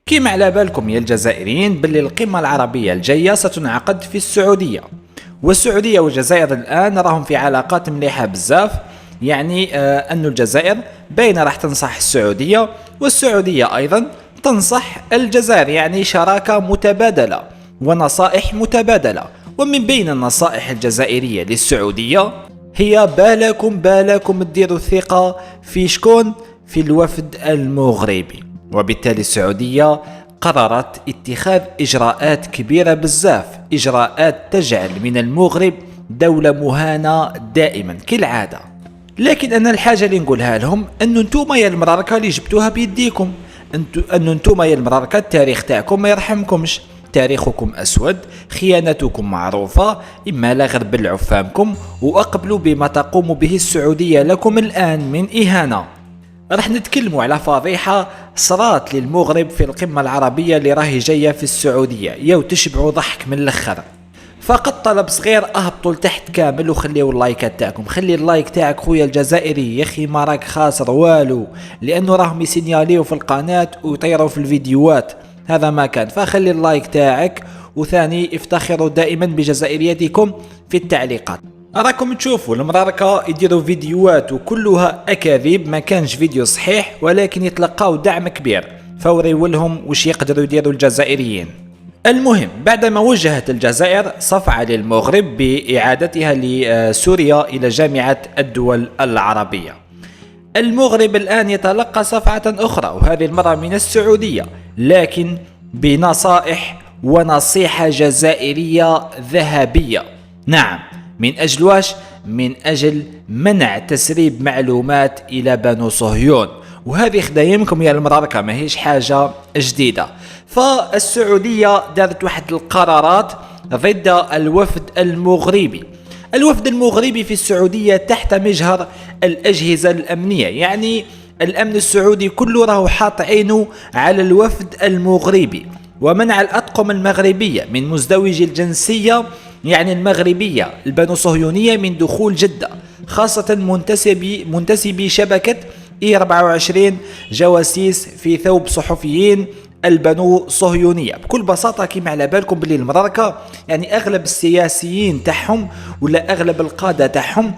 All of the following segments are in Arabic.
كيما على بالكم يا الجزائريين باللي القمة العربية الجاية ستنعقد في السعودية، والسعودية والجزائر الآن راهم في علاقات مليحة بزاف. يعني أن الجزائر باينة راح تنصح السعودية، والسعودية أيضا تنصح الجزائر، يعني شراكة متبادلة ونصائح متبادلة. ومن بين النصائح الجزائرية للسعودية هي بالكم تديروا الثقة في شكون؟ في الوفد المغربي. وبالتالي السعودية قررت اتخاذ إجراءات كبيرة بزاف، إجراءات تجعل من المغرب دولة مهانة دائما كالعادة. لكن أنا الحاجة اللي نقولها لهم أنه انتوما يا المراركة اللي جبتوها بيديكم، أنه انتوما يا المراركة التاريخ تاعكم ما يرحمكمش، تاريخكم أسود، خيانتكم معروفة، إما لا غير بلعوا فامكم وأقبلوا بما تقوم به السعودية لكم الآن من إهانة. راح نتكلموا على فضيحة صرات للمغرب في القمة العربية اللي راهي جاية في السعودية، يو تشبعوا ضحك من الأخر. فقط طلب صغير، اهبطوا لتحت كامل وخليوا اللايكات تاعكم. خلي اللايك تاعك خويا الجزائري، يا اخي ما راك خاسر والو، لانه راهم يسينياليو في القناة ويطيروا في الفيديوهات، هذا ما كان. فخلي اللايك تاعك، وثاني افتخروا دائما بجزائريتكم في التعليقات. راكم تشوفوا المراركة يديروا فيديوهات وكلها اكاذيب، ما كانش فيديو صحيح، ولكن يتلقاو دعم كبير، فوريوا لهم وش يقدروا يديروا الجزائريين. المهم، بعدما وجهت الجزائر صفعة للمغرب بإعادتها لسوريا إلى جامعة الدول العربية، المغرب الآن يتلقى صفعة أخرى، وهذه المرة من السعودية، لكن بنصائح ونصيحة جزائرية ذهبية. نعم، من أجل واش؟ من أجل منع تسريب معلومات إلى بنو صهيون، وهذه خدايمكم يا المراركة، ما هيش حاجة جديدة. فالسعودية دارت واحد القرارات ضد الوفد المغربي. الوفد المغربي في السعودية تحت مجهر الأجهزة الأمنية، يعني الأمن السعودي كله راهو حاط عينه على الوفد المغربي، ومنع الأطقم المغربية من مزدوجي الجنسية، يعني المغربية البنو صهيونية، من دخول جدة، خاصة منتسبي شبكة E24 جواسيس في ثوب صحفيين البنو صهيونية. بكل بساطة كما على بالكم باللي المراركة، يعني أغلب السياسيين تاعهم ولا أغلب القادة تاعهم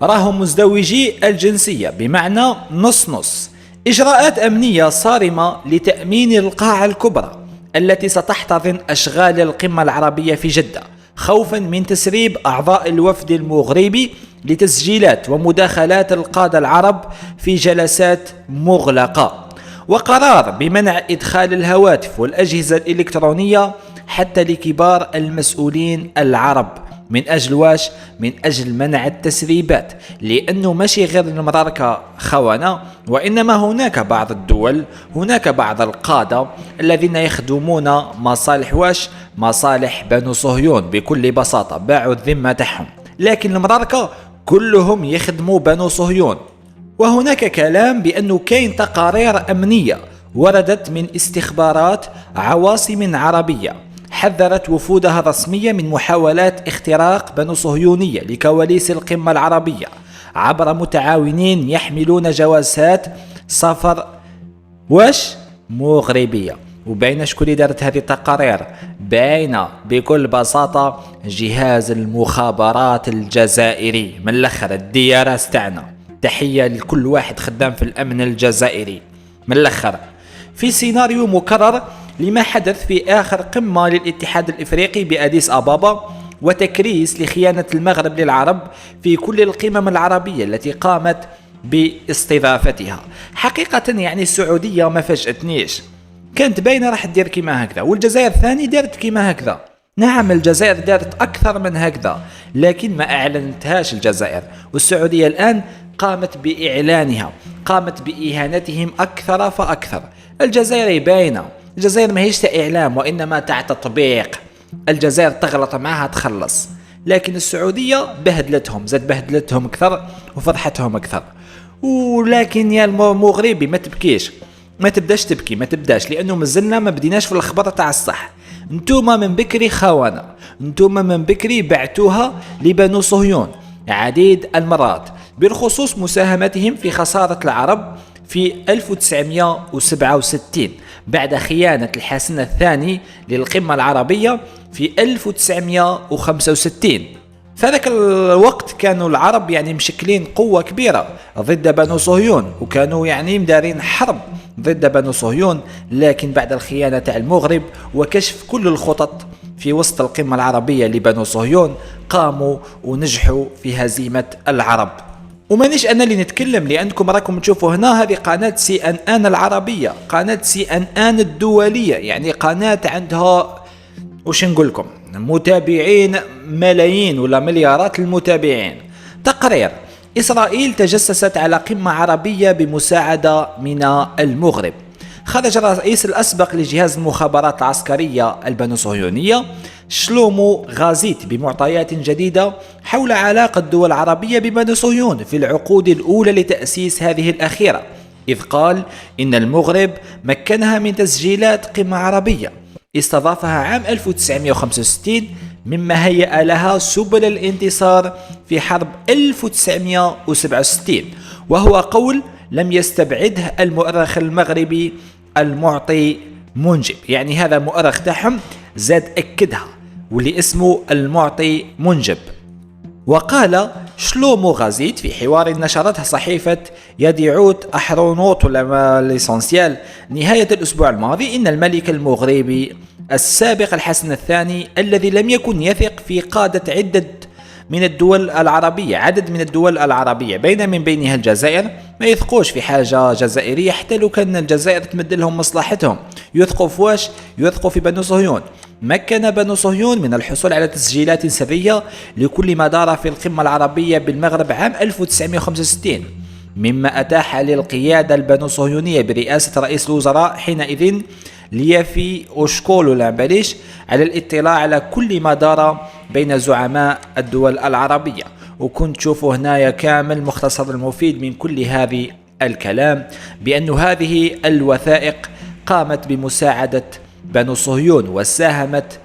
راهم مزدوجي الجنسية، بمعنى نص نص. إجراءات أمنية صارمة لتأمين القاعة الكبرى التي ستحتضن أشغال القمة العربية في جدة، خوفا من تسريب أعضاء الوفد المغربي لتسجيلات ومداخلات القادة العرب في جلسات مغلقة، وقرار بمنع إدخال الهواتف والأجهزة الإلكترونية حتى لكبار المسؤولين العرب. من أجل واش؟ من أجل منع التسريبات، لأنه ماشي غير المراركة خونة، وإنما هناك بعض الدول، هناك بعض القادة الذين يخدمون مصالح واش؟ مصالح بنو صهيون بكل بساطة، باعوا الذمة تاعهم، لكن المراركة كلهم يخدموا بنو صهيون. وهناك كلام بأنه كاين تقارير أمنية وردت من استخبارات عواصم عربية حذرت وفودها الرسمية من محاولات اختراق بنو صهيونية لكواليس القمة العربية عبر متعاونين يحملون جوازات سفر واش؟ مغربية. وبين شكون اللي دارت هذه التقارير؟ باينة بكل بساطة جهاز المخابرات الجزائري، من الأخر الدياراس تاعنا. تحية لكل واحد خدام في الأمن الجزائري من الأخر. في سيناريو مكرر لما حدث في آخر قمة للاتحاد الإفريقي بأديس أبابا، وتكريس لخيانة المغرب للعرب في كل القمم العربية التي قامت باستضافتها. حقيقة يعني السعودية ما فاجأتنيش، كانت باينة راح تدير كيما هكذا، والجزائر ثاني دارت كيما هكذا. نعم، الجزائر دارت أكثر من هكذا، لكن ما أعلنتهاش الجزائر، والسعودية الآن قامت بإعلانها، قامت بإهانتهم أكثر فأكثر. الجزائر باينة، الجزائر ما هيش إعلام وإنما تاع تطبيق. الجزائر تغلط معها تخلص، لكن السعودية بهدلتهم، زاد بهدلتهم أكثر وفضحتهم أكثر. ولكن يا المغربي ما تبكيش، ما تبداش تبكي، ما تبداش، لأنه مازلنا ما بديناش في الخبر تاع الصح. انتوما من بكري خونة، انتوما من بكري بعتوها لبنو صهيون عديد المرات، بالخصوص مساهمتهم في خسارة العرب في 1967 بعد خيانة الحسن الثاني للقمة العربية في 1965. في ذاك الوقت كانوا العرب يعني مشكلين قوة كبيرة ضد بنو صهيون، وكانوا يعني مدارين حرب ضد بنو صهيون، لكن بعد الخيانة تاع المغرب وكشف كل الخطط في وسط القمة العربية لبنو صهيون قاموا ونجحوا في هزيمة العرب. ومانيش انا اللي نتكلم، لانكم راكم تشوفوا هنا هذه قناة CNN العربية، قناة CNN الدولية، يعني قناة عندها وش نقول لكم متابعين ملايين ولا مليارات المتابعين. تقرير: إسرائيل تجسست على قمة عربية بمساعدة من المغرب. خرج الرئيس الأسبق لجهاز المخابرات العسكرية البنو صهيونية شلومو غازيت بمعطيات جديدة حول علاقة الدول العربية ببنو صهيون في العقود الأولى لتأسيس هذه الأخيرة، إذ قال إن المغرب مكنها من تسجيلات قمة عربية استضافها عام 1965، مما هيأ لها سبل الانتصار في حرب 1967، وهو قول لم يستبعده المؤرخ المغربي المعطي منجب. يعني هذا مؤرخ تاعهم زاد أكدها، واللي اسمه المعطي منجب. وقال شلومو غازيت في حوار نشرته صحيفة يديعوت أحرونوت ولا ليسانسيال نهاية الأسبوع الماضي إن الملك المغربي السابق الحسن الثاني الذي لم يكن يثق في قادة عدد من الدول العربية من بينها الجزائر، ما يثقوش في حاجة جزائرية حتى لو كان الجزائر تمد لهم مصلحتهم. يثقوا في واش؟ يثقوا في بنو صهيون. مكن بنو صهيون من الحصول على تسجيلات سرية لكل ما دار في القمة العربية بالمغرب عام 1965، مما أتاح للقيادة البنو صهيونية برئاسة رئيس الوزراء حينئذ ليفي أوشكولو لامباليش على الاطلاع على كل ما دار بين زعماء الدول العربية. وكنت تشوفوا هنايا كامل مختصر المفيد من كل هذه الكلام بأن هذه الوثائق قامت بمساعدة بنو صهيون وساهمت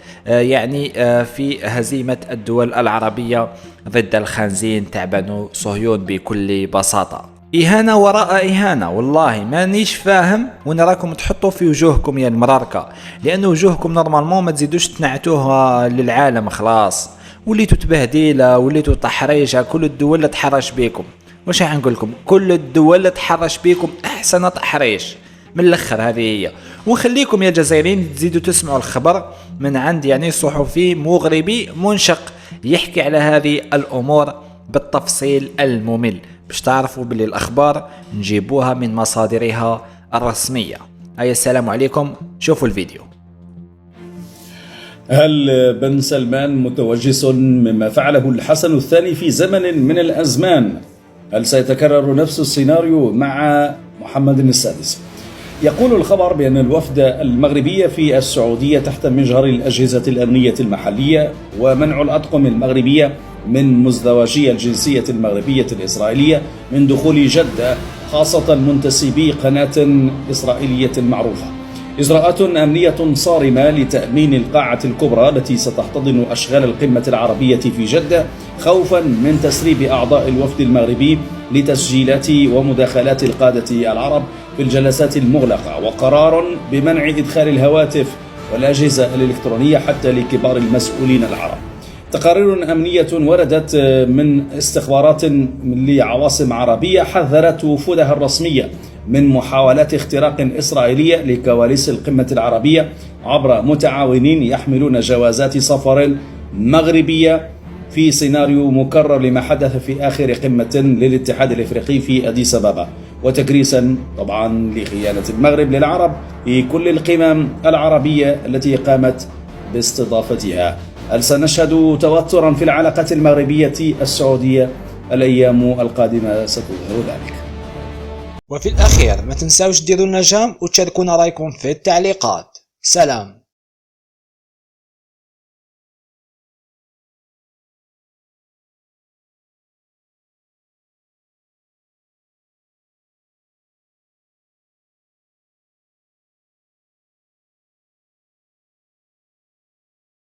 في هزيمة الدول العربية ضد الخنزين تاع بنو صهيون بكل بساطة. إهانة وراء إهانة، والله مانيش فاهم وين راكم تحطوا في وجوهكم يا المراركة، لأن وجوهكم نورمالمون ما تزيدوش تنعتوها للعالم. خلاص وليتوا تبهديلة، وليتوا تحريشة، كل الدول تحرش بيكم. واش راح نقول لكم؟ كل الدول تحرش بيكم أحسن تحريش من الاخر. هذه هي. ونخليكم يا جزائريين تزيدوا تسمعوا الخبر من عند صحفي مغربي منشق يحكي على هذه الأمور بالتفصيل الممل، باش تعرفوا باللي الأخبار نجيبوها من مصادرها الرسمية. السلام عليكم، شوفوا الفيديو. هل بن سلمان متوجس مما فعله الحسن الثاني في زمن من الأزمان؟ هل سيتكرر نفس السيناريو مع محمد السادس؟ يقول الخبر بأن الوفد المغربي في السعودية تحت مجهر الأجهزة الأمنية المحلية ومنع الأطقم المغربية من مزدوجي الجنسية المغربية الإسرائيلية من دخول جدة، خاصة منتسبي قناة إسرائيلية معروفة. إجراءات أمنية صارمة لتأمين القاعة الكبرى التي ستحتضن أشغال القمة العربية في جدة، خوفا من تسريب أعضاء الوفد المغربي لتسجيلات ومداخلات القادة العرب في الجلسات المغلقة، وقرار بمنع إدخال الهواتف والأجهزة الإلكترونية حتى لكبار المسؤولين العرب. تقارير أمنية وردت من استخبارات لعواصم عربية حذرت وفودها الرسمية من محاولات اختراق إسرائيلية لكواليس القمة العربية عبر متعاونين يحملون جوازات سفر مغربية، في سيناريو مكرر لما حدث في آخر قمة للاتحاد الإفريقي في أديس أبابا، وتكريسا طبعا لخيانة المغرب للعرب في كل القمم العربية التي قامت باستضافتها. هل سنشهد توترا في العلاقات المغربية السعودية؟ الأيام القادمة ستظهر ذلك. وفي الأخير ما تنساوش ديروا لنا جام وتشاركونا رايكم في التعليقات. سلام.